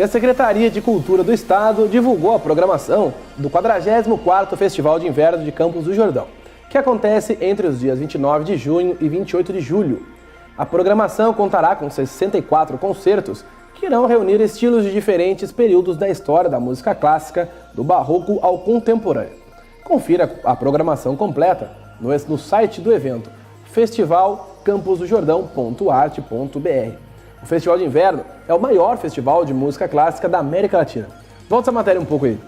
a Secretaria de Cultura do Estado divulgou a programação do 44º Festival de Inverno de Campos do Jordão, que acontece entre os dias 29 de junho e 28 de julho. A programação contará com 64 concertos que irão reunir estilos de diferentes períodos da história da música clássica, do barroco ao contemporâneo. Confira a programação completa no site do evento, festivalcamposdojordão.arte.br. O Festival de Inverno é o maior festival de música clássica da América Latina. Volta essa matéria um pouco aí.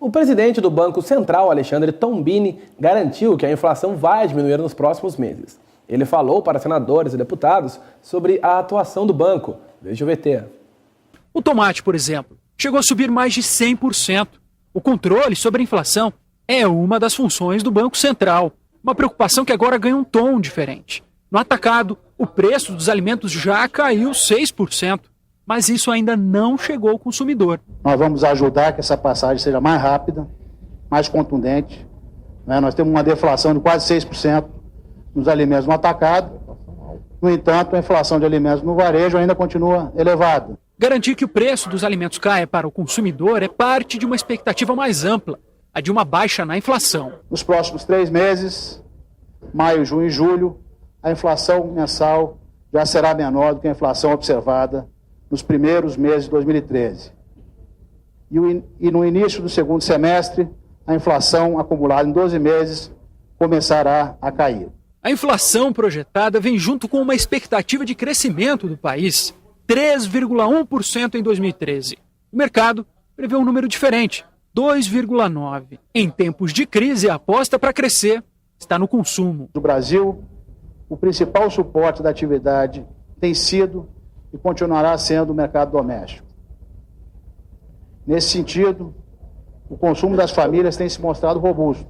O presidente do Banco Central, Alexandre Tombini, garantiu que a inflação vai diminuir nos próximos meses. Ele falou para senadores e deputados sobre a atuação do banco. Veja o VT. O tomate, por exemplo, chegou a subir mais de 100%. O controle sobre a inflação é uma das funções do Banco Central. Uma preocupação que agora ganha um tom diferente. No atacado, o preço dos alimentos já caiu 6%. Mas isso ainda não chegou ao consumidor. Nós vamos ajudar que essa passagem seja mais rápida, mais contundente. Nós temos uma deflação de quase 6% nos alimentos no atacado. No entanto, a inflação de alimentos no varejo ainda continua elevada. Garantir que o preço dos alimentos caia para o consumidor é parte de uma expectativa mais ampla, a de uma baixa na inflação. Nos próximos 3 meses, maio, junho e julho, a inflação mensal já será menor do que a inflação observada nos primeiros meses de 2013. E no início do segundo semestre, a inflação acumulada em 12 meses começará a cair. A inflação projetada vem junto com uma expectativa de crescimento do país, 3,1% em 2013. O mercado prevê um número diferente, 2,9%. Em tempos de crise, a aposta para crescer está no consumo. No Brasil, o principal suporte da atividade tem sido e continuará sendo o mercado doméstico. Nesse sentido, o consumo das famílias tem se mostrado robusto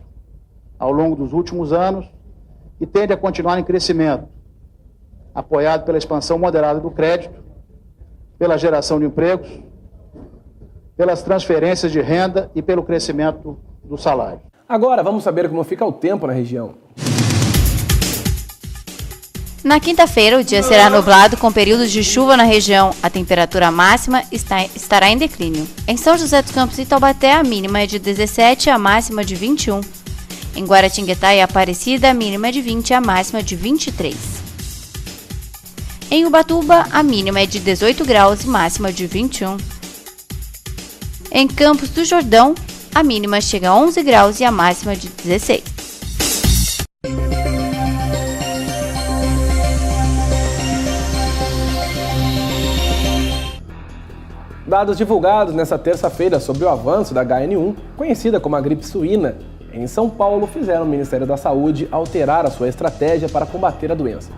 ao longo dos últimos anos e tende a continuar em crescimento, apoiado pela expansão moderada do crédito, pela geração de empregos, pelas transferências de renda e pelo crescimento do salário. Agora vamos saber como fica o tempo na região. Na quinta-feira, o dia será nublado com períodos de chuva na região. A temperatura máxima estará em declínio. Em São José dos Campos e Taubaté, a mínima é de 17 e a máxima de 21. Em Guaratinguetá e Aparecida, a mínima é de 20 e a máxima de 23. Em Ubatuba, a mínima é de 18 graus e máxima de 21. Em Campos do Jordão, a mínima chega a 11 graus e a máxima de 16. Dados divulgados nesta terça-feira sobre o avanço da HN1, conhecida como a gripe suína, em São Paulo, fizeram o Ministério da Saúde alterar a sua estratégia para combater a doença.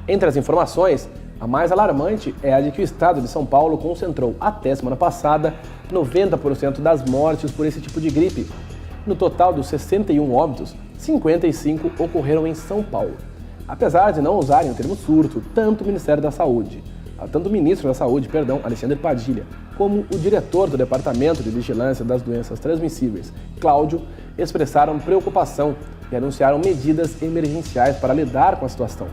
Entre as informações, a mais alarmante é a de que o estado de São Paulo concentrou, até semana passada, 90% das mortes por esse tipo de gripe. No total dos 61 óbitos, 55 ocorreram em São Paulo. Apesar de não usarem o termo surto, tanto o Ministro da Saúde, Alexandre Padilha, como o diretor do Departamento de Vigilância das Doenças Transmissíveis, Cláudio, expressaram preocupação e anunciaram medidas emergenciais para lidar com a situação.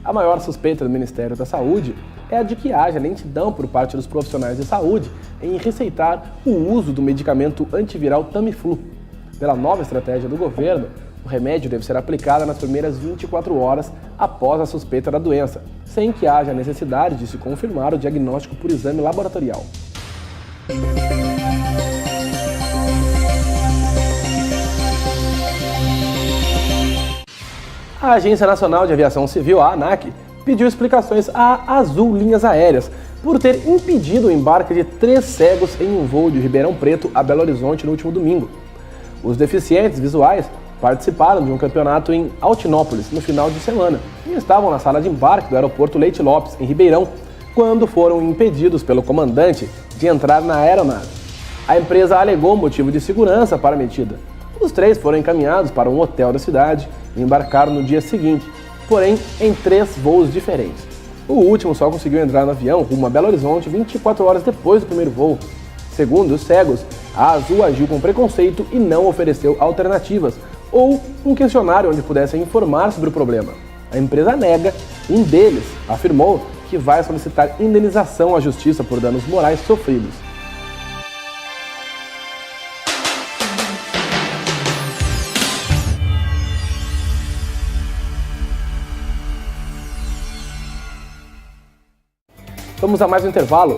A maior suspeita do Ministério da Saúde é a de que haja lentidão por parte dos profissionais de saúde em receitar o uso do medicamento antiviral Tamiflu. Pela nova estratégia do governo, o remédio deve ser aplicado nas primeiras 24 horas após a suspeita da doença, sem que haja necessidade de se confirmar o diagnóstico por exame laboratorial. A Agência Nacional de Aviação Civil, a ANAC, pediu explicações à Azul Linhas Aéreas por ter impedido o embarque de 3 cegos em um voo de Ribeirão Preto a Belo Horizonte no último domingo. Os deficientes visuais participaram de um campeonato em Altinópolis no final de semana e estavam na sala de embarque do aeroporto Leite Lopes, em Ribeirão, quando foram impedidos pelo comandante de entrar na aeronave. A empresa alegou motivo de segurança para a medida. Os 3 foram encaminhados para um hotel da cidade e embarcaram no dia seguinte, porém em 3 voos diferentes. O último só conseguiu entrar no avião rumo a Belo Horizonte 24 horas depois do primeiro voo. Segundo os cegos, a Azul agiu com preconceito e não ofereceu alternativas, ou um questionário onde pudessem informar sobre o problema. A empresa nega, um deles afirmou que vai solicitar indenização à justiça por danos morais sofridos. Vamos a mais um intervalo.